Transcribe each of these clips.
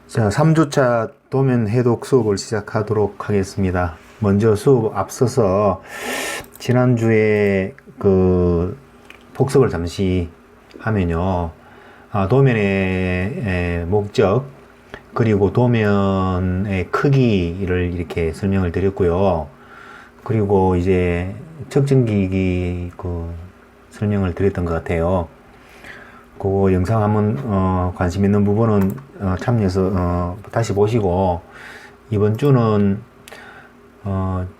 자, 3주차 도면 해독 수업을 시작하도록 하겠습니다. 먼저 수업 앞서서 지난주에 그 복습을 잠시 하면요. 도면의 목적, 그리고 도면의 크기를 이렇게 설명을 드렸고요. 그리고 이제 측정기기 그 설명을 드렸던 것 같아요. 그 영상 한번 관심 있는 부분은 참여해서 다시 보시고, 이번 주는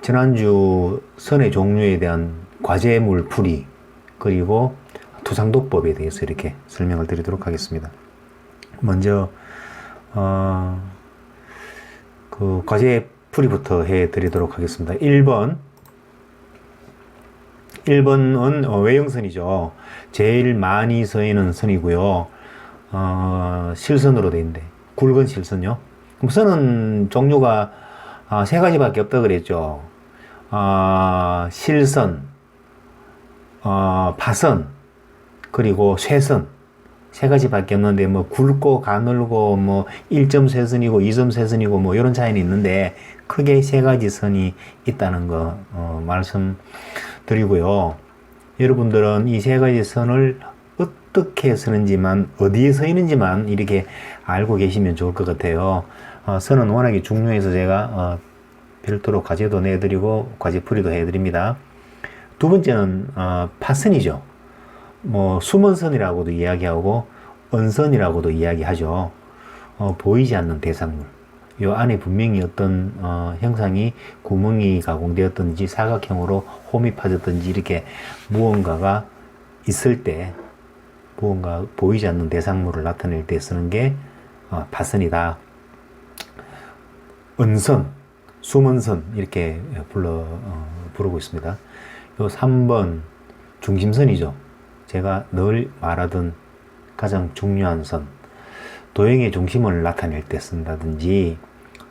지난주 선의 종류에 대한 과제물 풀이, 그리고 투상도법에 대해서 이렇게 설명을 드리도록 하겠습니다. 먼저 그 과제 풀이부터 해 드리도록 하겠습니다. 1번은 외형선이죠. 제일 많이 쓰이는 선이고요. 실선으로 되어 있는데, 굵은 실선요. 그럼 선은 종류가 세 가지밖에 없다 그랬죠. 실선, 파선, 그리고 쇠선. 세 가지밖에 없는데, 뭐 굵고 가늘고 뭐 1.3선이고 2.3선이고 뭐 이런 차이는 있는데, 크게 세 가지 선이 있다는 거 말씀드리고요. 여러분들은 이 세 가지 선을 어떻게 쓰는지만, 어디에 서 있는지만 이렇게 알고 계시면 좋을 것 같아요. 선은 워낙에 중요해서 제가 별도로 과제도 내드리고 과제 풀이도 해드립니다. 두 번째는 파선이죠. 뭐 수먼선이라고도 이야기하고 언선이라고도 이야기하죠. 보이지 않는 대상물. 요 안에 분명히 어떤 형상이 구멍이 가공되었든지 사각형으로 홈이 파졌든지 이렇게 무언가가 있을 때, 무언가 보이지 않는 대상물을 나타낼 때 쓰는 게 파선이다. 언선, 수먼선 이렇게 부르고 있습니다. 요 3번 중심선이죠. 제가 늘 말하던 가장 중요한 선. 도형의 중심을 나타낼 때 쓴다든지,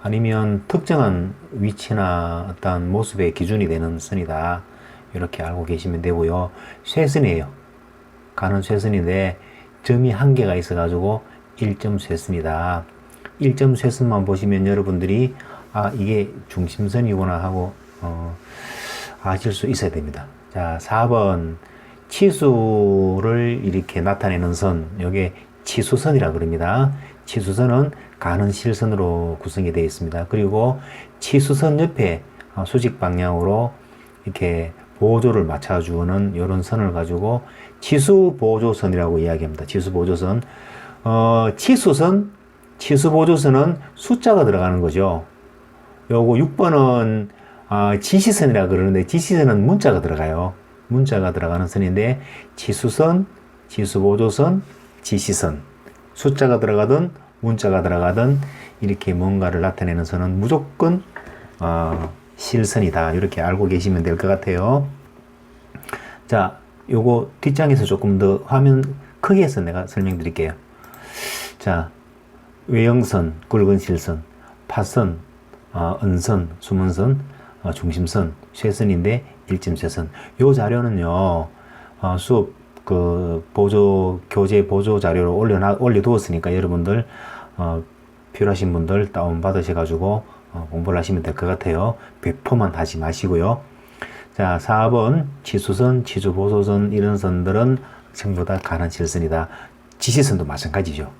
아니면 특정한 위치나 어떤 모습의 기준이 되는 선이다. 이렇게 알고 계시면 되고요. 쇠선이에요. 가는 쇠선인데 점이 한 개가 있어가지고 1점 쇠선이다. 1점 쇠선만 보시면 여러분들이 이게 중심선이구나 하고 아실 수 있어야 됩니다. 자, 4번 치수를 이렇게 나타내는 선, 요게 치수선이라 그럽니다. 치수선은 가는 실선으로 구성이 되어 있습니다. 그리고 치수선 옆에 수직 방향으로 이렇게 보조를 맞춰주는 이런 선을 가지고 치수보조선이라고 이야기합니다. 치수보조선. 치수보조선은 숫자가 들어가는 거죠. 요거 6번은 지시선이라 그러는데, 지시선은 문자가 들어가요. 문자가 들어가는 선인데, 치수선, 치수보조선, 지시선. 숫자가 들어가든 문자가 들어가든 이렇게 뭔가를 나타내는 선은 무조건 실선이다. 이렇게 알고 계시면 될 것 같아요. 자, 요거 뒷장에서 조금 더 화면 크게 해서 내가 설명드릴게요. 자, 외형선, 굵은 실선, 파선, 언선, 수문선, 중심선, 쇠선인데 1점쇠선. 요 자료는요, 수업 교재 보조 자료로 올려두었으니까 여러분들, 필요하신 분들 다운받으셔가지고, 공부를 하시면 될 것 같아요. 배포만 하지 마시고요. 자, 4번, 치수선, 치수보조선, 이런 선들은 전부 다 가는 실선이다. 지시선도 마찬가지죠.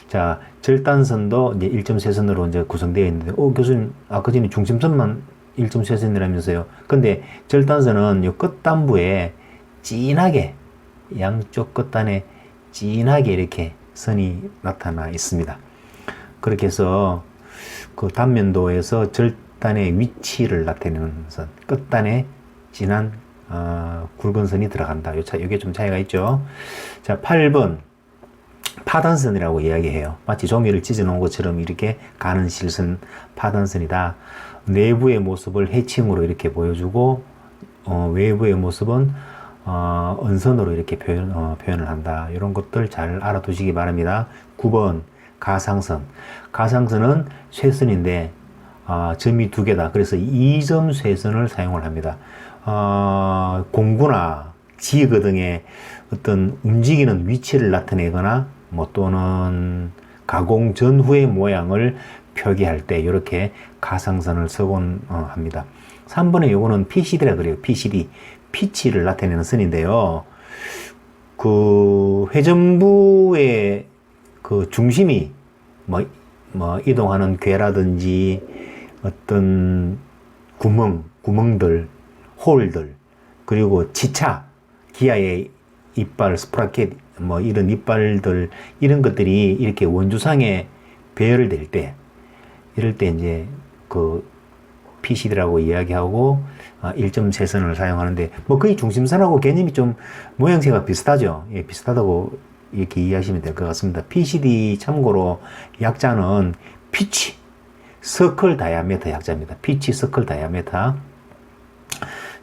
자, 절단선도 이제 1.3선으로 이제 구성되어 있는데, 교수님, 아까 전에 중심선만 1.3선이라면서요. 근데 절단선은 요 끝단부에 진하게, 양쪽 끝단에 진하게 이렇게 선이 나타나 있습니다. 그렇게 해서 그 단면도에서 절단의 위치를 나타내는 선, 끝단에 진한 굵은 선이 들어간다. 요게 좀 차이가 있죠. 자, 8번 파단선이라고 이야기해요. 마치 종이를 찢어 놓은 것처럼 이렇게 가는 실선, 파단선이다. 내부의 모습을 해칭으로 이렇게 보여주고, 외부의 모습은 언선으로 이렇게 표현을 한다. 이런 것들 잘 알아두시기 바랍니다. 9번 가상선. 가상선은 쇠선인데 점이 두 개다. 그래서 2점 쇠선을 사용을 합니다. 공구나 지그 등의 어떤 움직이는 위치를 나타내거나, 뭐 또는 가공 전후의 모양을 표기할 때 이렇게 가상선을 쓰곤 합니다. 3번에 요거는 PCD라 그래요. PCD. 피치를 나타내는 선인데요. 그 회전부의 그 중심이 뭐 이동하는 궤라든지 어떤 구멍들, 홀들, 그리고 지차, 기아의 이빨, 스프라켓, 이런 이빨들, 이런 것들이 이렇게 원주상에 배열될 때, 이럴 때 이제 그 PCD라고 이야기하고 1.3선을 사용하는데, 거의 중심선하고 개념이 좀 모양새가 비슷하죠. 예, 비슷하다고 이렇게 이해하시면 될 것 같습니다. PCD 참고로 약자는 피치, 서클 다이아메터 약자입니다. 피치, 서클 다이아메터.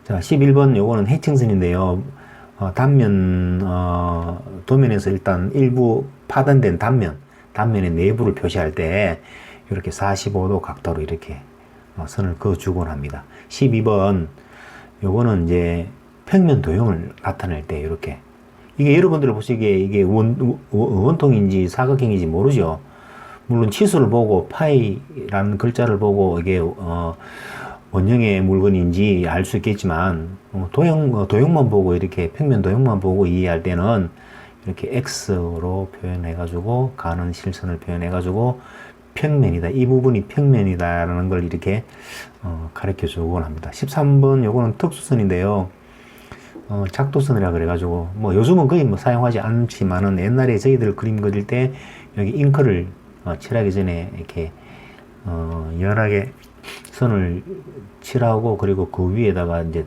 자, 11번 요거는 해칭선인데요. 단면, 도면에서 일단 일부 파단된 단면의 내부를 표시할 때 이렇게 45도 각도로 이렇게 선을 그어주곤 합니다. 12번 요거는 이제 평면 도형을 나타낼 때 이렇게, 이게 여러분들 보시기에 이게 원통인지 사각형인지 모르죠. 물론 치수를 보고 파이라는 글자를 보고 이게 원형의 물건인지 알 수 있겠지만, 도형만 보고 이렇게 평면 도형만 보고 이해할 때는 이렇게 X로 표현해가지고 가는 실선을 표현해가지고 평면이다, 이 부분이 평면이다라는 걸 이렇게 가르쳐 주곤 합니다. 13번 요거는 특수선인데요. 작도선이라 그래가지고 요즘은 거의 사용하지 않지만은 옛날에 저희들 그림 그릴 때 여기 잉크를 칠하기 전에 이렇게 연하게 선을 칠하고, 그리고 그 위에다가 이제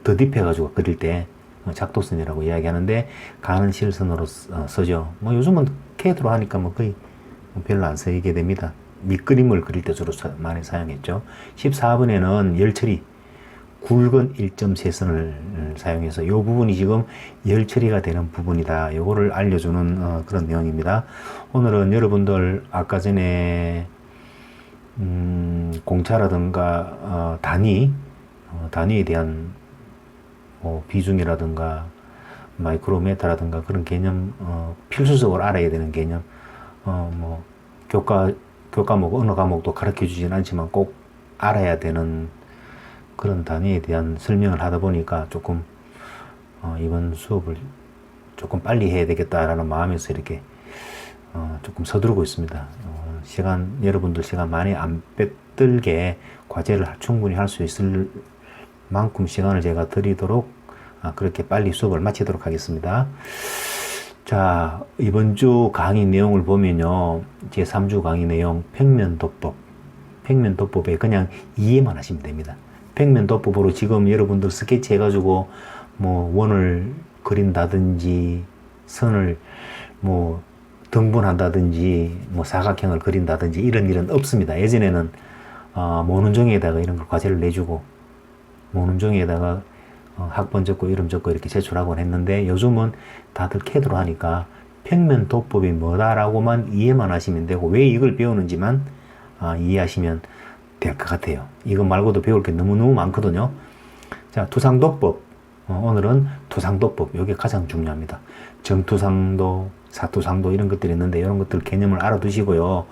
덧입혀가지고 그릴 때 작도선이라고 이야기하는데, 가는 실선으로 쓰죠. 요즘은 캐드로 하니까 거의 별로 안 쓰이게 됩니다. 밑그림을 그릴 때 주로 많이 사용했죠. 14번에는 열처리, 굵은 1.3선을 사용해서 이 부분이 지금 열처리가 되는 부분이다, 요거를 알려주는 그런 내용입니다. 오늘은 여러분들 아까 전에 공차라든가 단위에 대한 비중이라든가 마이크로메타라든가 그런 개념, 필수적으로 알아야 되는 개념, 교과목, 어느 과목도 가르쳐 주진 않지만 꼭 알아야 되는 그런 단위에 대한 설명을 하다 보니까 조금 이번 수업을 조금 빨리 해야 되겠다라는 마음에서 이렇게 조금 서두르고 있습니다. 여러분들 시간 많이 안 빼들게 과제를 충분히 할 수 있을 만큼 시간을 제가 드리도록 그렇게 빨리 수업을 마치도록 하겠습니다. 자, 이번 주 강의 내용을 보면요, 제 3주 강의 내용 평면도법에 그냥 이해만 하시면 됩니다. 평면도법으로 지금 여러분들 스케치 해가지고 원을 그린다든지 선을 등분한다든지 사각형을 그린다든지 이런 일은 없습니다. 예전에는 모눈종이에다가 이런 걸 과제를 내주고 모눈종이에다가 학번 적고 이름 적고 이렇게 제출하곤 했는데, 요즘은 다들 캐드로 하니까 평면도법이 뭐다라고만 이해만 하시면 되고, 왜 이걸 배우는지만 이해하시면 될 것 같아요. 이거 말고도 배울 게 너무너무 많거든요. 자, 투상도법. 오늘은 투상도법. 이게 가장 중요합니다. 정투상도, 사투상도 이런 것들이 있는데, 이런 것들 개념을 알아두시고요.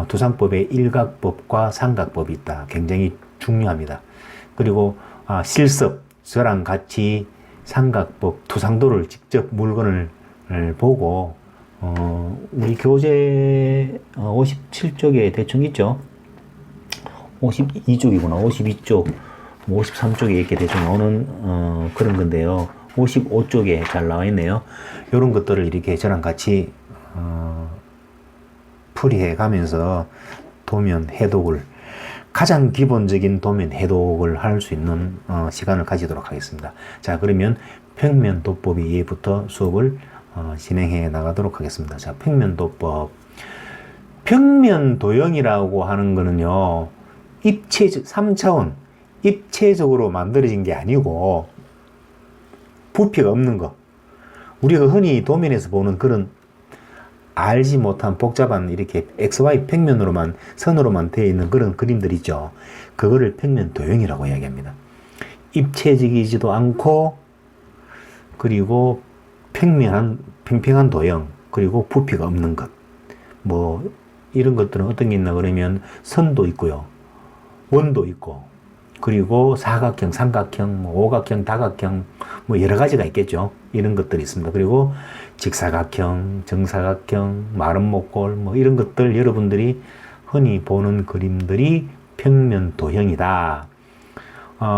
투상법에 일각법과 삼각법이 있다. 굉장히 중요합니다. 그리고 실습, 저랑 같이 삼각법, 투상도를 직접 물건을 보고, 우리 교재 57쪽에 대충 있죠? 52쪽이구나. 52쪽, 53쪽에 이렇게 대충 오는 그런 건데요. 55쪽에 잘 나와 있네요. 이런 것들을 이렇게 저랑 같이 풀이해 가면서 도면 해독을, 가장 기본적인 도면 해독을 할 수 있는 시간을 가지도록 하겠습니다. 자, 그러면 평면도법 이해부터 수업을 진행해 나가도록 하겠습니다. 자, 평면도법. 평면도형이라고 하는 거는요, 3차원, 입체적으로 만들어진 게 아니고, 부피가 없는 거. 우리가 흔히 도면에서 보는 그런 알지 못한 복잡한 이렇게 XY 평면으로만, 선으로만 되어 있는 그런 그림들 있죠. 그거를 평면도형이라고 이야기합니다. 입체적이지도 않고, 그리고 평평한 도형, 그리고 부피가 없는 것. 뭐 이런 것들은 어떤 게 있나 그러면 선도 있고요. 원도 있고, 그리고 사각형, 삼각형, 뭐 오각형, 다각형, 뭐 여러 가지가 있겠죠. 이런 것들이 있습니다. 그리고 직사각형, 정사각형, 마름 목골, 뭐 이런 것들 여러분들이 흔히 보는 그림들이 평면도형이다.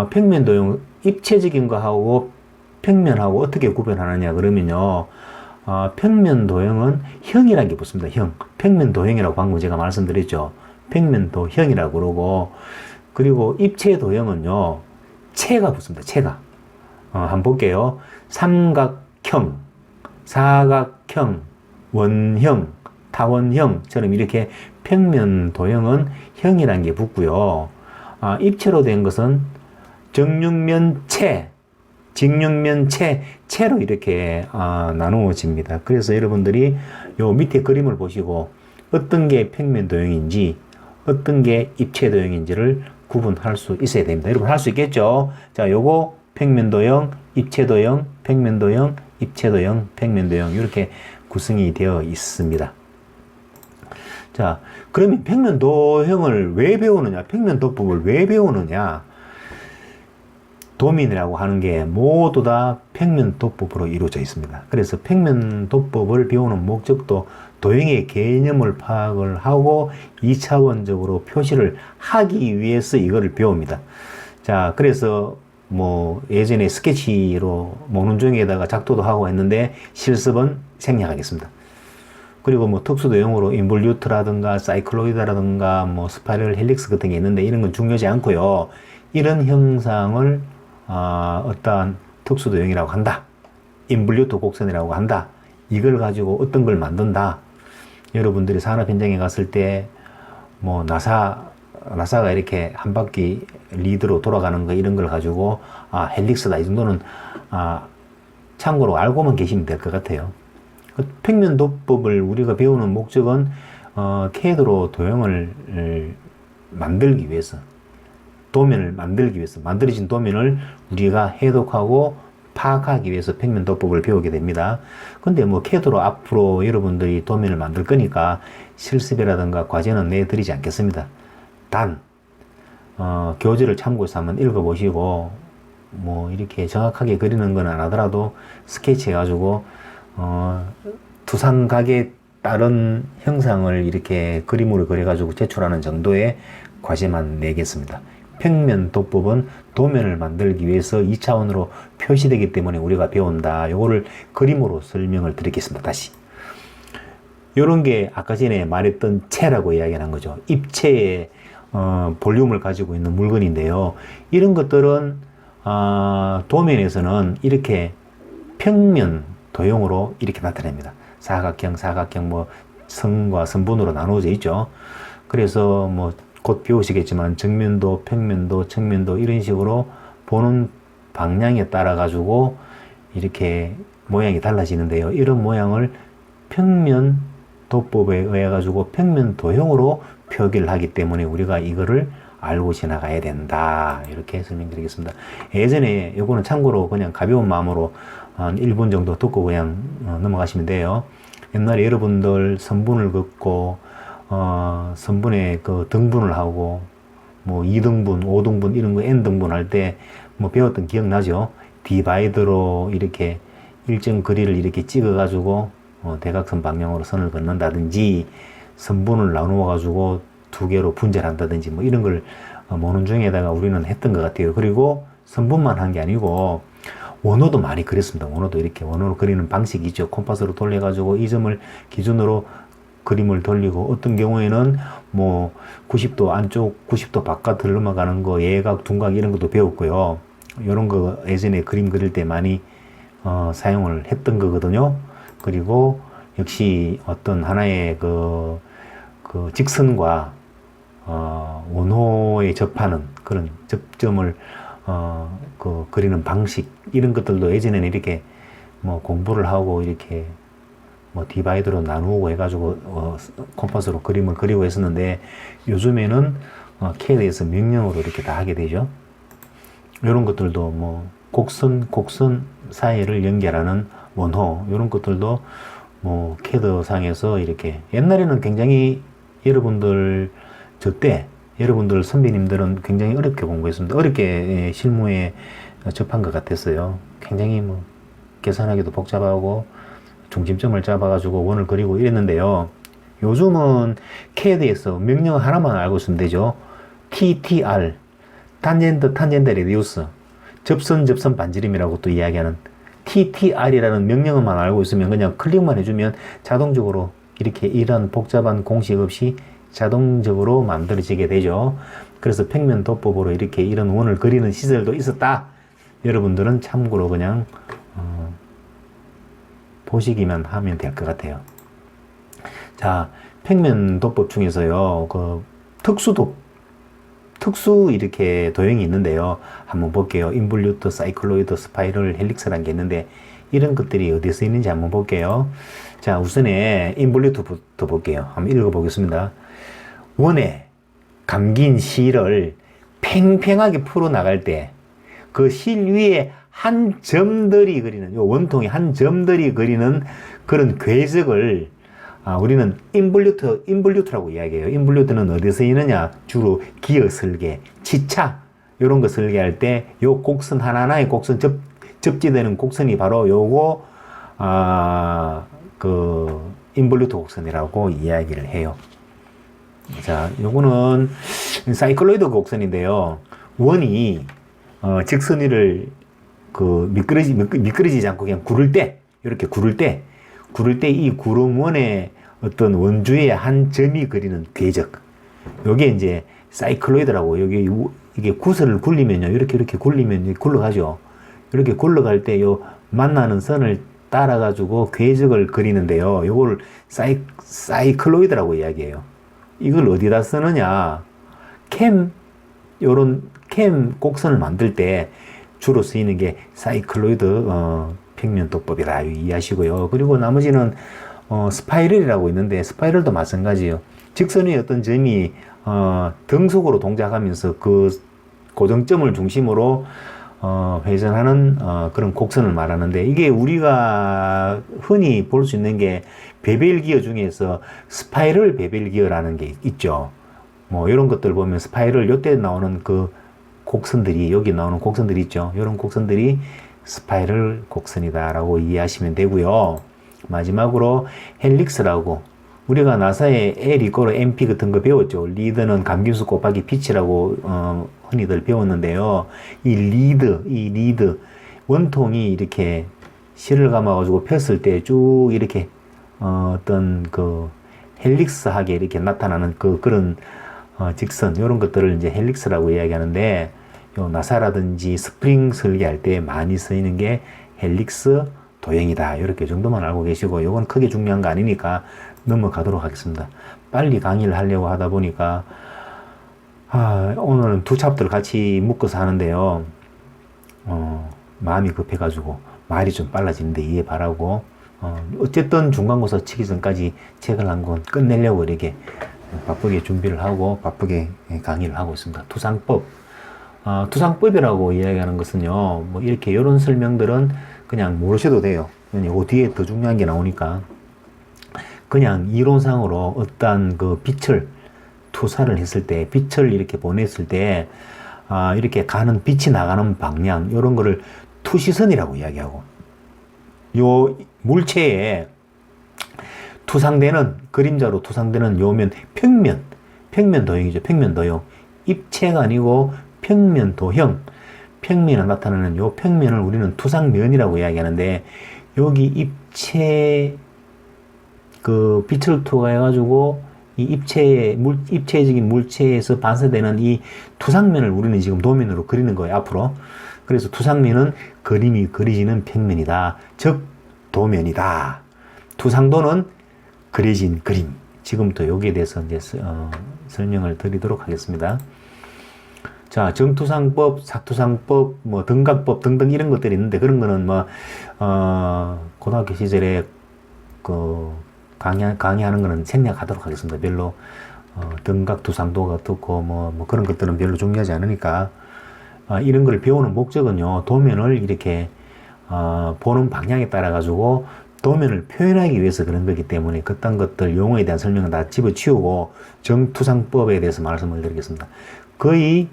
평면도형, 입체적인 거하고 평면하고 어떻게 구별하느냐 그러면요. 평면도형은 형이라는 게 붙습니다. 형. 평면도형이라고 방금 제가 말씀드렸죠. 평면도형이라고 그러고, 그리고 입체도형은요, 체가 붙습니다. 체가. 한번 볼게요. 삼각형, 사각형, 원형, 타원형처럼 이렇게 평면도형은 형이라는 게 붙고요. 입체로 된 것은 정육면체, 직육면체, 체로 이렇게 나누어집니다. 그래서 여러분들이 요 밑에 그림을 보시고 어떤 게 평면도형인지 어떤 게 입체도형인지를 구분할 수 있어야 됩니다. 여러분 할 수 있겠죠? 자, 요거 평면도형, 입체도형, 평면도형, 입체도형, 평면도형 이렇게 구성이 되어 있습니다. 자, 그러면 평면도형을 왜 배우느냐? 평면도법을 왜 배우느냐? 도면이라고 하는 게 모두 다 평면도법으로 이루어져 있습니다. 그래서 평면도법을 배우는 목적도 도형의 개념을 파악을 하고 2차원적으로 표시를 하기 위해서 이거를 배웁니다. 자, 그래서 뭐 예전에 스케치로 모눈종이에다가 작도도 하고 했는데 실습은 생략하겠습니다. 그리고 뭐 특수도형으로 인볼루트라든가 사이클로이드라든가 뭐 스파이럴 헬릭스 같은 게 있는데 이런 건 중요하지 않고요. 이런 형상을 어떠한 특수도형이라고 한다. 인볼루트 곡선이라고 한다. 이걸 가지고 어떤 걸 만든다. 여러분들이 산업 현장에 갔을 때 뭐 나사가 이렇게 한 바퀴 리드로 돌아가는 거 이런 걸 가지고 헬릭스다. 이 정도는 참고로 알고만 계시면 될 것 같아요. 평면도법을 우리가 배우는 목적은 CAD로 도형을 만들기 위해서, 도면을 만들기 위해서, 만들어진 도면을 우리가 해독하고 파악하기 위해서 평면도법을 배우게 됩니다. 근데 뭐 CAD로 앞으로 여러분들이 도면을 만들 거니까 실습이라든가 과제는 내드리지 않겠습니다. 단 교재를 참고해서 한번 읽어보시고 뭐 이렇게 정확하게 그리는 건 안 하더라도 스케치 해가지고 두상각에 따른 형상을 이렇게 그림으로 그려가지고 제출하는 정도의 과제만 내겠습니다. 평면도법은 도면을 만들기 위해서 2차원으로 표시되기 때문에 우리가 배운다. 요거를 그림으로 설명을 드리겠습니다. 다시. 요런 게 아까 전에 말했던 체라고 이야기한 거죠. 입체의 볼륨을 가지고 있는 물건인데요. 이런 것들은 도면에서는 이렇게 평면 도형으로 이렇게 나타냅니다. 사각형, 뭐 선과 선분으로 나누어져 있죠. 그래서 뭐 곧 배우시겠지만 정면도, 평면도, 측면도 이런 식으로 보는 방향에 따라 가지고 이렇게 모양이 달라지는데요. 이런 모양을 평면도법에 의해 가지고 평면도형으로 표기를 하기 때문에 우리가 이거를 알고 지나가야 된다. 이렇게 설명드리겠습니다. 예전에 요거는 참고로 그냥 가벼운 마음으로 한 1분 정도 듣고 그냥 넘어가시면 돼요. 옛날에 여러분들 선분을 긋고 선분의 그 등분을 하고 뭐 2등분, 5등분 이런 거 n등분 할 때 뭐 배웠던 기억나죠? 디바이더로 이렇게 일정 거리를 이렇게 찍어 가지고 대각선 방향으로 선을 긋는다든지 선분을 나누어 가지고 두 개로 분절을 한다든지 뭐 이런 걸 모눈중에다가 우리는 했던 것 같아요. 그리고 선분만 한 게 아니고 원호도 많이 그렸습니다. 원호도 이렇게 원호로 그리는 방식이 있죠. 콤파스로 돌려가지고 이 점을 기준으로 그림을 돌리고 어떤 경우에는 뭐 90도 안쪽 90도 바깥을 넘어가는 거 예각 둔각 이런 것도 배웠고요. 이런 거 예전에 그림 그릴 때 많이 사용을 했던 거거든요. 그리고 역시 어떤 하나의 그 직선과 원호에 접하는 그런 접점을 그리는 방식 이런 것들도 예전에는 이렇게 뭐 공부를 하고 이렇게 뭐 디바이더로 나누고 해가지고 컴파스로 그림을 그리고 했었는데 요즘에는 CAD에서 명령으로 이렇게 다 하게 되죠. 이런 것들도 뭐 곡선 사이를 연결하는 원호 이런 것들도 뭐 캐드 상에서 이렇게 옛날에는 굉장히 여러분들 여러분들 선배님들은 굉장히 어렵게 공부했습니다. 어렵게 실무에 접한 것 같았어요. 굉장히 뭐 계산하기도 복잡하고 중심점을 잡아가지고 원을 그리고 이랬는데요. 요즘은 CAD에서 명령 하나만 알고 있으면 되죠. TTR, 탄젠트 레디우스, 접선 반지름이라고 또 이야기하는 TTR이라는 명령어만 알고 있으면 그냥 클릭만 해주면 자동적으로 이렇게 이런 복잡한 공식 없이 자동적으로 만들어지게 되죠. 그래서 평면 도법으로 이렇게 이런 원을 그리는 시절도 있었다. 여러분들은 참고로 그냥 보시기만 하면 될 것 같아요. 자, 평면 도법 중에서요, 그 특수 이렇게 도형이 있는데요. 한번 볼게요. 인볼루트, 사이클로이드, 스파이럴, 헬릭스라는 게 있는데 이런 것들이 어디에 쓰이는지 한번 볼게요. 자, 우선에 인볼루트부터 볼게요. 한번 읽어보겠습니다. 원에 감긴 실을 팽팽하게 풀어나갈 때 그 실 위에 한 점들이 그리는, 요 원통이 한 점들이 그리는 그런 궤적을 우리는 인볼루트라고 이야기해요. 인볼루트는 어디에 쓰이느냐? 주로 기어 설계, 치차, 요런 거 설계할 때 요 곡선 하나하나의 곡선, 접지되는 곡선이 바로 요거, 그, 인볼루트 곡선이라고 이야기를 해요. 자, 요거는 사이클로이드 곡선인데요. 원이, 직선 위를 미끄러지지 않고 그냥 이렇게 구를 때 이 구름원의 어떤 원주의 한 점이 그리는 궤적. 요게 이제 사이클로이드라고, 이게 구슬을 굴리면요. 이렇게 굴리면 굴러가죠. 이렇게 굴러갈 때 요 만나는 선을 따라가지고 궤적을 그리는데요. 요걸 사이클로이드라고 이야기해요. 이걸 어디다 쓰느냐. 요런 캠 곡선을 만들 때 주로 쓰이는 게 사이클로이드, 평면 도법이라 이해하시고요. 그리고 나머지는 스파이럴이라고 있는데 스파이럴도 마찬가지예요. 직선의 어떤 점이 등속으로 동작하면서 그 고정점을 중심으로 회전하는 그런 곡선을 말하는데 이게 우리가 흔히 볼 수 있는 게 베벨 기어 중에서 스파이럴 베벨 기어라는 게 있죠. 뭐 이런 것들 보면 스파이럴 요때 나오는 그 곡선들이 여기 나오는 곡선들이 있죠. 이런 곡선들이 스파이럴 곡선이다라고 이해하시면 되고요. 마지막으로 헬릭스라고 우리가 나사의 L 이꼬르 MP 같은 거 배웠죠. 리드는 감균수 곱하기 피치라고 흔히들 배웠는데요. 이 리드 원통이 이렇게 실을 감아가지고 폈을 때 쭉 이렇게 어떤 그 헬릭스하게 이렇게 나타나는 그런 직선 이런 것들을 이제 헬릭스라고 이야기하는데 요 나사라든지 스프링 설계할 때 많이 쓰이는 게 헬릭스 도형이다. 이렇게 정도만 알고 계시고 이건 크게 중요한 거 아니니까 넘어가도록 하겠습니다. 빨리 강의를 하려고 하다 보니까 오늘은 두 챕터를 같이 묶어서 하는데요. 마음이 급해가지고 말이 좀 빨라지는데 이해 바라고 어쨌든 중간고사 치기 전까지 책을 한 권 끝내려고 이렇게 바쁘게 준비를 하고 바쁘게 강의를 하고 있습니다. 투상법이라고 이야기하는 것은요, 뭐 이렇게 이런 설명들은 그냥 모르셔도 돼요. 요 뒤에 더 중요한 게 나오니까 그냥 이론상으로 어떤 그 빛을 투사를 했을 때, 빛을 이렇게 보냈을 때 이렇게 가는 빛이 나가는 방향 이런 거를 투시선이라고 이야기하고, 요 물체에 투상되는 그림자로 투상되는 요면 평면 도형이죠. 평면 도형. 입체가 아니고 평면 도형. 평면에 나타나는 요 평면을 우리는 투상면이라고 이야기하는데 여기 입체 그 빛을 투과해 가지고 이 입체적인 물체에서 반사되는 이 투상면을 우리는 지금 도면으로 그리는 거예요. 앞으로. 그래서 투상면은 그림이 그려지는 평면이다. 즉 도면이다. 투상도는 그려진 그림. 지금부터 여기에 대해서 이제 설명을 드리도록 하겠습니다. 자, 정투상법, 사투상법, 뭐 등각법 등등 이런 것들이 있는데 그런 거는 뭐 고등학교 시절에 그 강의하는 거는 생략하도록 하겠습니다. 별로 등각 투상도가 어떻고 뭐 그런 것들은 별로 중요하지 않으니까 이런 걸 배우는 목적은요, 도면을 이렇게 보는 방향에 따라 가지고 도면을 표현하기 위해서 그런 거기 때문에 그딴 것들 용어에 대한 설명은 다 집어치우고 정투상법에 대해서 말씀을 드리겠습니다. 거의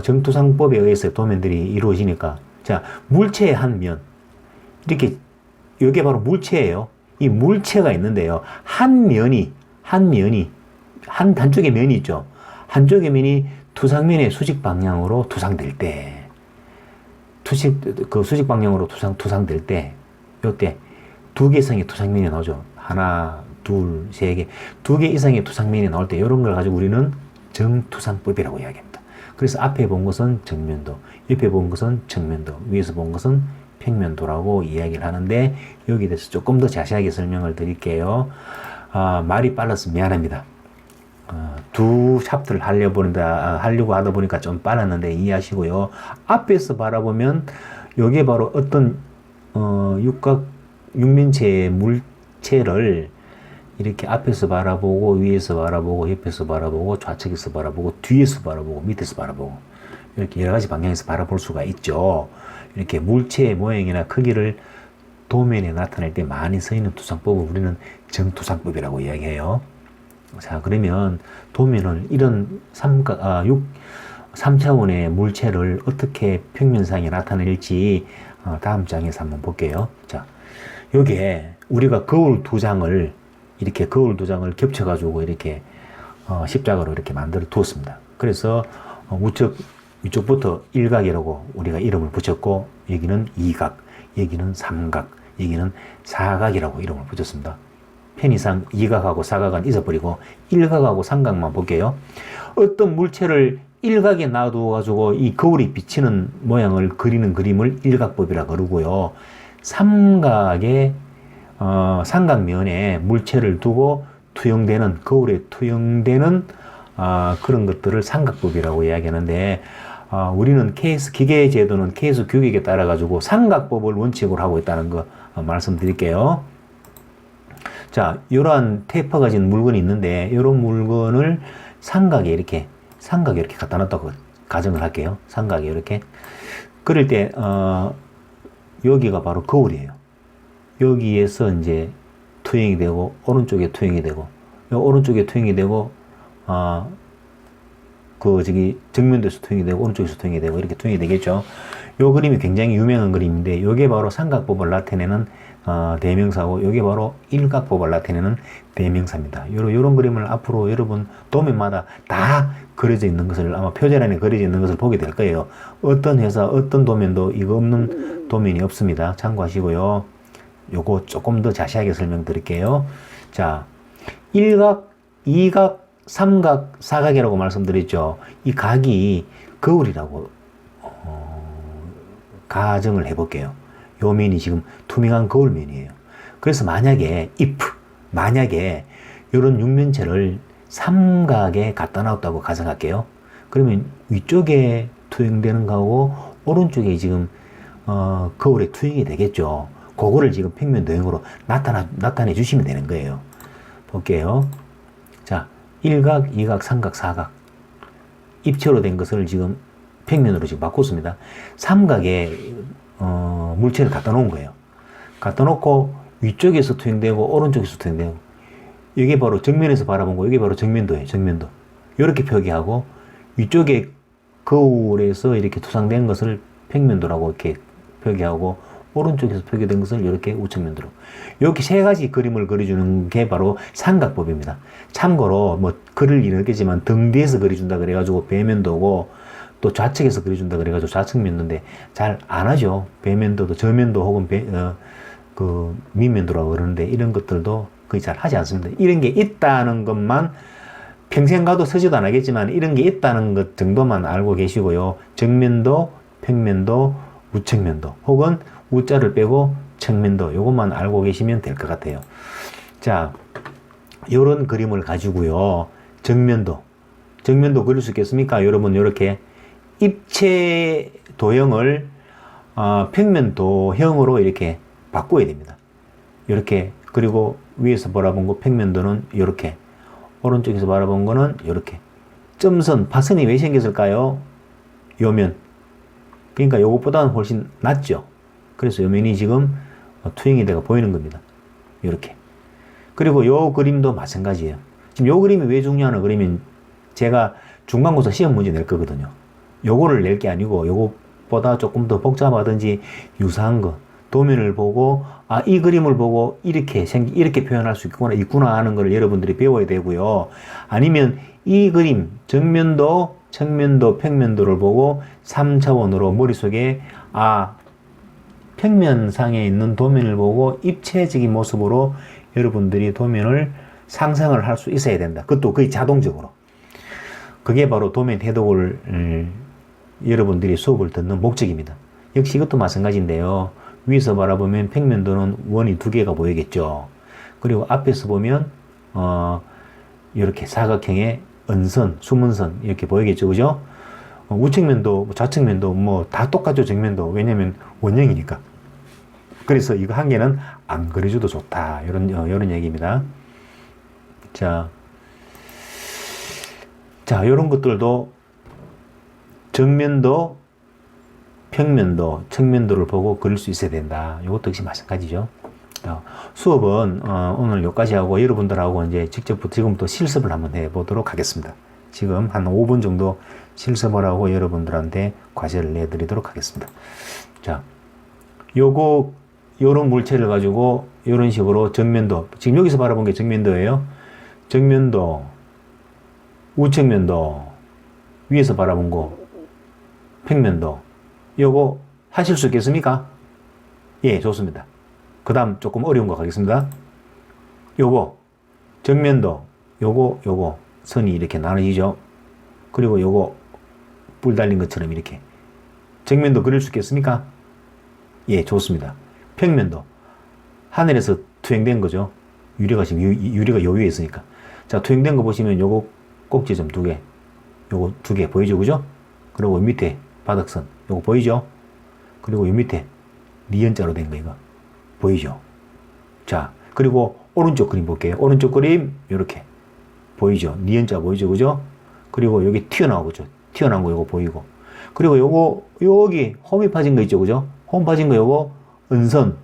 정투상법에 의해서 도면들이 이루어지니까, 자, 물체의 한 면, 이렇게 이게 바로 물체예요. 이 물체가 있는데요. 한쪽의 면이 있죠. 한쪽의 면이 투상면의 수직 방향으로 투상될 때, 수직 방향으로 투상될 때, 요때 두 개 이상의 투상면이 나오죠. 하나, 둘, 세 개, 두 개 이상의 투상면이 나올 때 이런 걸 가지고 우리는 정투상법이라고 이야기합니다. 그래서 앞에 본 것은 정면도, 옆에 본 것은 정면도, 위에서 본 것은 평면도라고 이야기를 하는데, 여기에 대해서 조금 더 자세하게 설명을 드릴게요. 말이 빨라서 미안합니다. 두 챕터를 하려고 하다 보니까 좀 빨랐는데 이해하시고요. 앞에서 바라보면 이게 바로 어떤 육면체의 물체를 이렇게 앞에서 바라보고, 위에서 바라보고, 옆에서 바라보고, 좌측에서 바라보고, 뒤에서 바라보고, 밑에서 바라보고, 이렇게 여러 가지 방향에서 바라볼 수가 있죠. 이렇게 물체의 모양이나 크기를 도면에 나타낼 때 많이 쓰이는 투상법을 우리는 정투상법이라고 이야기해요. 자, 그러면 도면을 이런 3차원의 물체를 어떻게 평면상에 나타낼지 다음 장에서 한번 볼게요. 자, 여기에 우리가 거울 두 장을 겹쳐가지고 이렇게 십자가로 이렇게 만들어 두었습니다. 그래서 위쪽부터 일각이라고 우리가 이름을 붙였고, 여기는 이각, 여기는 삼각, 여기는 사각이라고 이름을 붙였습니다. 편의상 이각하고 사각은 잊어버리고 일각하고 삼각만 볼게요. 어떤 물체를 일각에 놔두어가지고 이 거울이 비치는 모양을 그리는 그림을 일각법이라 그러고요. 삼각의 삼각면에 물체를 두고 거울에 투영되는 그런 것들을 삼각법이라고 이야기하는데, 우리는 기계제도는 케이스 규격에 따라 가지고 삼각법을 원칙으로 하고 있다는 거 말씀드릴게요. 자, 이러한 테이프가 가진 물건이 있는데, 이런 물건을 삼각에 이렇게 갖다 놨다고 가정을 할게요. 삼각에 이렇게. 그럴 때, 여기가 바로 거울이에요. 여기에서 이제 투영이 되고, 오른쪽에 투영이 되고, 오른쪽에 투영이 되고, 정면도에서 투영이 되고, 오른쪽에서 투영이 되고, 이렇게 투영이 되겠죠. 요 그림이 굉장히 유명한 그림인데, 요게 바로 삼각법을 나타내는 대명사고, 요게 바로 일각법을 나타내는 대명사입니다. 요런 그림을 앞으로 여러분 도면마다 다 그려져 있는 것을, 아마 표제란에 그려져 있는 것을 보게 될 거예요. 어떤 회사, 어떤 도면도 이거 없는 도면이 없습니다. 참고하시고요. 요거 조금 더 자세하게 설명드릴게요. 자, 일각, 이각, 삼각, 사각이라고 말씀드렸죠. 이 각이 거울이라고 가정을 해볼게요. 요 면이 지금 투명한 거울 면이에요. 그래서 만약에 이런 육면체를 삼각에 갖다 놨다고 가정할게요. 그러면 위쪽에 투영되는 거하고 오른쪽에 지금 거울에 투영이 되겠죠. 그거를 지금 평면 도형으로 나타내 주시면 되는 거예요. 볼게요. 자, 일각, 이각, 삼각, 사각. 입체로 된 것을 지금 평면으로 지금 바꿨습니다. 삼각에 물체를 갖다 놓은 거예요. 갖다 놓고 위쪽에서 투영되고 오른쪽에서 투영되고, 이게 바로 정면에서 바라본 거, 이게 바로 정면도예요. 정면도. 이렇게 표기하고, 위쪽에 거울에서 이렇게 투상된 것을 평면도라고 이렇게 표기하고, 오른쪽에서 표기된 것을 이렇게 우측면도로. 이렇게 세 가지 그림을 그려주는 게 바로 삼각법입니다. 참고로 뭐 그릴 일은 없겠지만 등 뒤에서 그려준다 그래가지고 배면도고, 또 좌측에서 그려준다 그래가지고 좌측면도인데 잘 안 하죠. 배면도도 저면도 혹은 밑면도라고 그러는데, 이런 것들도 거의 잘 하지 않습니다. 이런 게 있다는 것만 평생 가도 쓰지도 않겠지만 이런 게 있다는 것 정도만 알고 계시고요. 정면도, 평면도, 우측면도 혹은 우자를 빼고 측면도, 요것만 알고 계시면 될 것 같아요. 자, 요런 그림을 가지고요. 정면도 그릴 수 있겠습니까? 여러분, 요렇게 입체 도형을 평면 도형으로 이렇게 바꿔야 됩니다. 이렇게. 그리고 위에서 바라본 거 평면도는 이렇게, 오른쪽에서 바라본 거는 이렇게. 점선, 파선이 왜 생겼을까요? 요면. 그러니까 요것보다는 훨씬 낫죠. 그래서 요면이 지금 투영이 돼가 보이는 겁니다. 이렇게. 그리고 요 그림도 마찬가지예요. 지금 요 그림이 왜 중요하나 그러면 제가 중간고사 시험 문제 낼 거거든요. 요거를 낼 게 아니고 요것보다 조금 더 복잡하든지 유사한 거 도면을 보고 아, 이 그림을 보고 이렇게 표현할 수 있구나 하는 걸 여러분들이 배워야 되고요. 아니면 이 그림 정면도, 측면도, 평면도를 보고 3차원으로 머릿속에 아, 평면상에 있는 도면을 보고 입체적인 모습으로 여러분들이 도면을 상상을 할 수 있어야 된다. 그것도 거의 자동적으로. 그게 바로 도면 해독을 여러분들이 수업을 듣는 목적입니다. 역시 이것도 마찬가지인데요. 위에서 바라보면 평면도는 원이 두 개가 보이겠죠. 그리고 앞에서 보면 이렇게 사각형의 은선, 수문선 이렇게 보이겠죠. 그죠? 우측면도 좌측면도 뭐 다 똑같죠. 정면도. 왜냐면 원형이니까. 그래서 이거 한 개는 안 그려줘도 좋다. 이런 얘기입니다. 자, 이런 것들도 정면도, 평면도, 측면도를 보고 그릴 수 있어야 된다. 이것도 역시 마찬가지죠. 수업은 오늘 여기까지 하고 여러분들하고 이제 지금부터 실습을 한번 해보도록 하겠습니다. 지금 한 5분 정도 실습을 하고 여러분들한테 과제를 내드리도록 하겠습니다. 자, 요런 물체를 가지고 이런 식으로 정면도, 지금 여기서 바라본 게 정면도예요. 정면도, 우측면도, 위에서 바라본 거, 평면도. 요거 하실 수 있겠습니까? 예, 좋습니다. 그 다음 조금 어려운 거 가겠습니다. 요거, 정면도, 요거, 선이 이렇게 나눠지죠. 그리고 요거, 뿔 달린 것처럼 이렇게. 정면도 그릴 수 있겠습니까? 예, 좋습니다. 평면도. 하늘에서 투영된 거죠. 유리가 요 위에 있으니까. 자, 투영된 거 보시면 요거 꼭지점 두 개. 요거 두 개 보이죠? 그죠? 그리고 밑에 바닥선. 요거 보이죠? 그리고 요 밑에 니은자로 된 거 이거. 보이죠? 자, 그리고 오른쪽 그림 볼게요. 오른쪽 그림 요렇게. 보이죠? 니은자 보이죠? 그죠? 그리고 여기 튀어나오죠? 튀어나온 거 요거 보이고. 그리고 요거 여기 홈이 파진 거 있죠? 그죠? 홈 파진 거 요거 은선,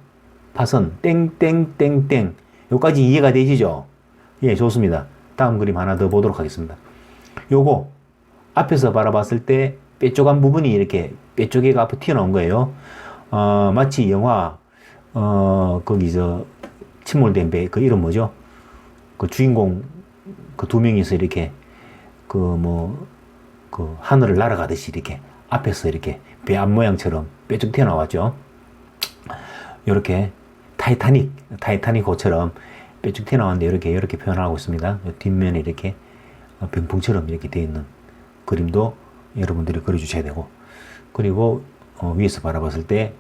파선, 땡땡땡땡. 요까지 이해가 되시죠? 예, 좋습니다. 다음 그림 하나 더 보도록 하겠습니다. 요거 앞에서 바라봤을 때 뾰족한 부분이 이렇게 뾰족이가 앞에 튀어나온 거예요. 마치 영화 거기 침몰된 배 그 이름 뭐죠? 그 주인공 그 두 명이서 이렇게 하늘을 날아가듯이 이렇게 앞에서 이렇게 배 앞 모양처럼 뾰족 튀어나왔죠. 이렇게 타이타닉호처럼 뾰족 튀어나왔는데 이렇게 표현하고 있습니다. 뒷면에 이렇게 병풍처럼 이렇게 되어 있는 그림도 여러분들이 그려주셔야 되고, 그리고 위에서 바라봤을 때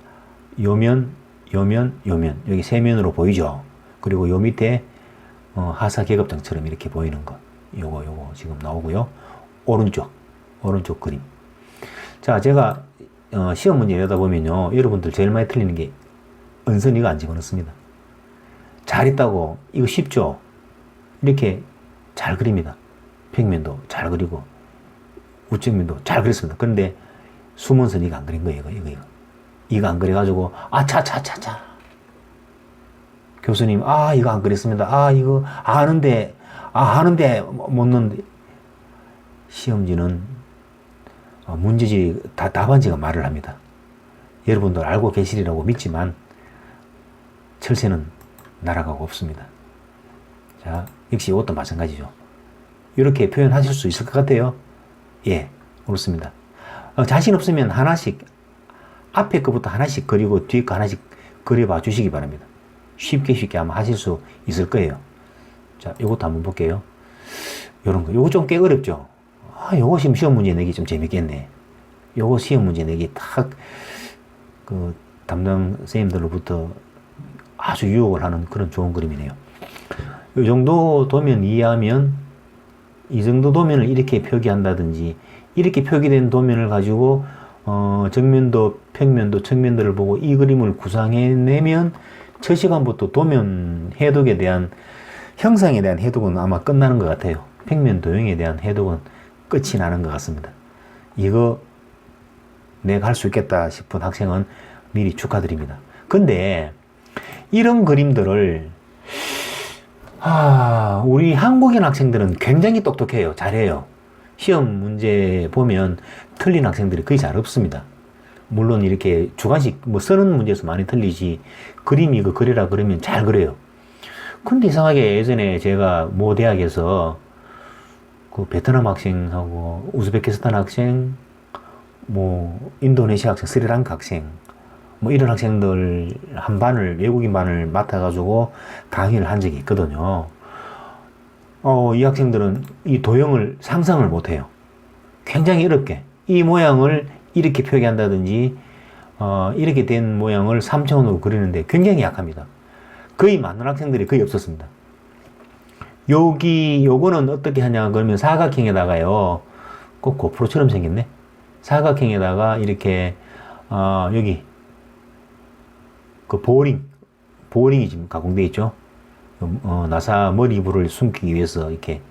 요면 여기 세 면으로 보이죠. 그리고 요 밑에 하사 계급장처럼 이렇게 보이는 거 요거 지금 나오고요. 오른쪽 그림. 자, 제가 시험 문제 내다 보면요, 여러분들 제일 많이 틀리는 게 은선 이거 안 집어넣습니다. 잘했다고 이거 쉽죠? 이렇게 잘 그립니다. 평면도 잘 그리고 우측면도 잘 그렸습니다. 그런데 수문선 이거 안 그린 거예요. 이거 안 그려가지고 아차차차차 교수님 이거 안 그렸습니다. 이거 하는데 못 넣는데. 시험지는 문제지 답안지가 말을 합니다. 여러분들 알고 계시리라고 믿지만 철새는 날아가고 없습니다. 자, 역시 이것도 마찬가지죠. 이렇게 표현하실 수 있을 것 같아요. 예, 그렇습니다. 자신 없으면 하나씩, 앞에 거부터 하나씩 그리고 뒤에 거 하나씩 그려봐 주시기 바랍니다. 쉽게 아마 하실 수 있을 거예요. 자, 요것도 한번 볼게요. 요런 거. 요거 좀 꽤 어렵죠? 요거 시험 문제 내기 좀 재밌겠네. 요거 시험 문제 내기 담당 선생님들로부터 아주 유혹을 하는 그런 좋은 그림이네요. 이 정도 도면 이해하면, 이 정도 도면을 이렇게 표기한다든지, 이렇게 표기된 도면을 가지고 정면도, 평면도, 측면도를 보고 이 그림을 구상해내면 첫 시간부터 도면 해독에 대한, 형상에 대한 해독은 아마 끝나는 것 같아요. 평면 도형에 대한 해독은 끝이 나는 것 같습니다. 이거 내가 할 수 있겠다 싶은 학생은 미리 축하드립니다. 근데 이런 그림들을 우리 한국인 학생들은 굉장히 똑똑해요. 잘해요. 시험 문제 보면 틀린 학생들이 거의 잘 없습니다. 물론 이렇게 주관식 뭐 쓰는 문제에서 많이 틀리지 그림 이거 그리라 그러면 잘 그려요. 근데 이상하게 예전에 제가 모 대학에서 그 베트남 학생하고 우즈베키스탄 학생, 뭐 인도네시아 학생, 스리랑카 학생, 뭐 이런 학생들 한 반을 외국인 반을 맡아가지고 강의를 한 적이 있거든요. 이 학생들은 이 도형을 상상을 못해요. 굉장히 어렵게 이 모양을 이렇게 표기한다든지 이렇게 된 모양을 3차원으로 그리는데 굉장히 약합니다. 거의 맞는 학생들이 거의 없었습니다. 요거는 어떻게 하냐 그러면 사각형에다가요, 꼭 고프로처럼 생겼네. 사각형에다가 이렇게 여기 그 보링이 지금 가공되어 있죠. 나사 머리부를 숨기기 위해서 이렇게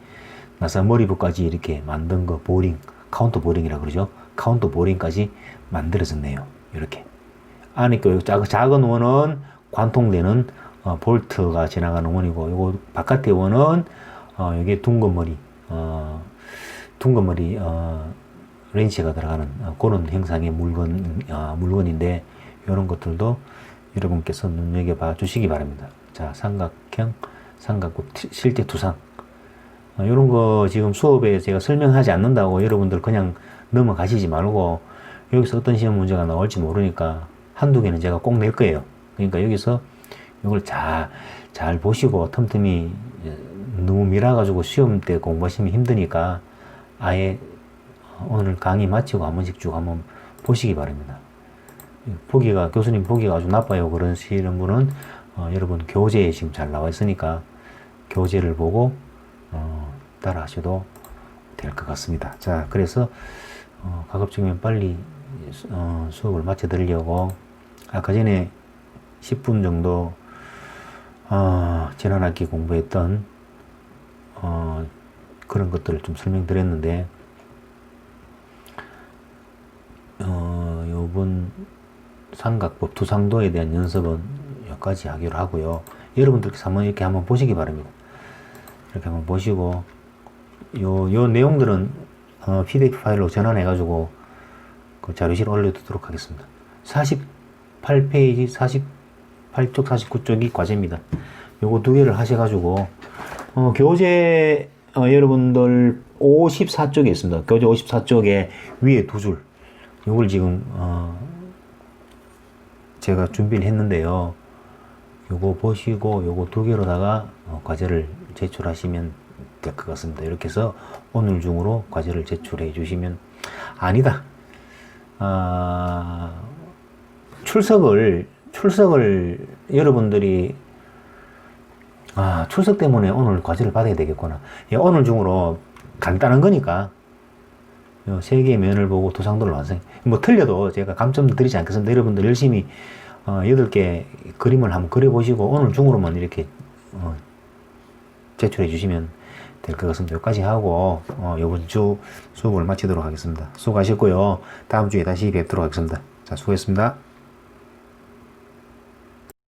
나사 머리부까지 이렇게 만든 거 보링, 카운터 보링이라고 그러죠. 카운터 보링까지 만들어졌네요. 이렇게 안에 그 작은 원은 관통되는 볼트가 지나가는 원이고, 요거 바깥의 원은 이게 둥근 머리 렌치가 들어가는 그런 형상의 물건인데, 이런 것들도 여러분께서 눈여겨봐 주시기 바랍니다. 자, 삼각형, 삼각국, 실제 두상. 이런 거 지금 수업에 제가 설명하지 않는다고 여러분들 그냥 넘어가시지 말고, 여기서 어떤 시험 문제가 나올지 모르니까 한두 개는 제가 꼭 낼 거예요. 그러니까 여기서 이걸 잘 보시고, 틈틈이 너무 밀어가지고 시험 때 공부하시면 힘드니까 아예 오늘 강의 마치고 한 번씩 쭉 한번 보시기 바랍니다. 교수님 보기가 아주 나빠요 그러시는 분은 여러분 교재에 지금 잘 나와 있으니까 교재를 보고 따라 하셔도 될 것 같습니다. 자, 그래서 가급적이면 빨리 수업을 마쳐 드리려고 아까 전에 10분 정도 지난 학기 공부했던 그런 것들을 좀 설명드렸는데, 요번 삼각법 두상도에 대한 연습은 여기까지 하기로 하고요. 여러분들께서 한번 이렇게 한번 보시기 바랍니다. 이렇게 한번 보시고, 요 내용들은 PDF 파일로 전환해 가지고 그 자료실 올려두도록 하겠습니다. 48페이지 48쪽 49쪽이 과제입니다. 요거 두 개를 하셔가지고 교재 여러분들 54쪽에 있습니다. 교재 54쪽에 위에 두 줄, 요걸 지금 제가 준비를 했는데요. 요거 보시고 요거 두 개로다가 과제를 제출하시면 될 것 같습니다. 이렇게 해서 오늘 중으로 과제를 제출해 주시면, 아니다, 출석을 여러분들이 출석 때문에 오늘 과제를 받아야 되겠구나. 예, 오늘 중으로 간단한 거니까 요 세 개의 면을 보고 두상도를 완성. 뭐 틀려도 제가 감점 드리지 않겠습니다. 여러분들 열심히 8개 그림을 한번 그려보시고 오늘 중으로만 이렇게 제출해 주시면 될 것 같습니다. 여기까지 하고 이번 주 수업을 마치도록 하겠습니다. 수고하셨고요. 다음 주에 다시 뵙도록 하겠습니다. 자, 수고했습니다.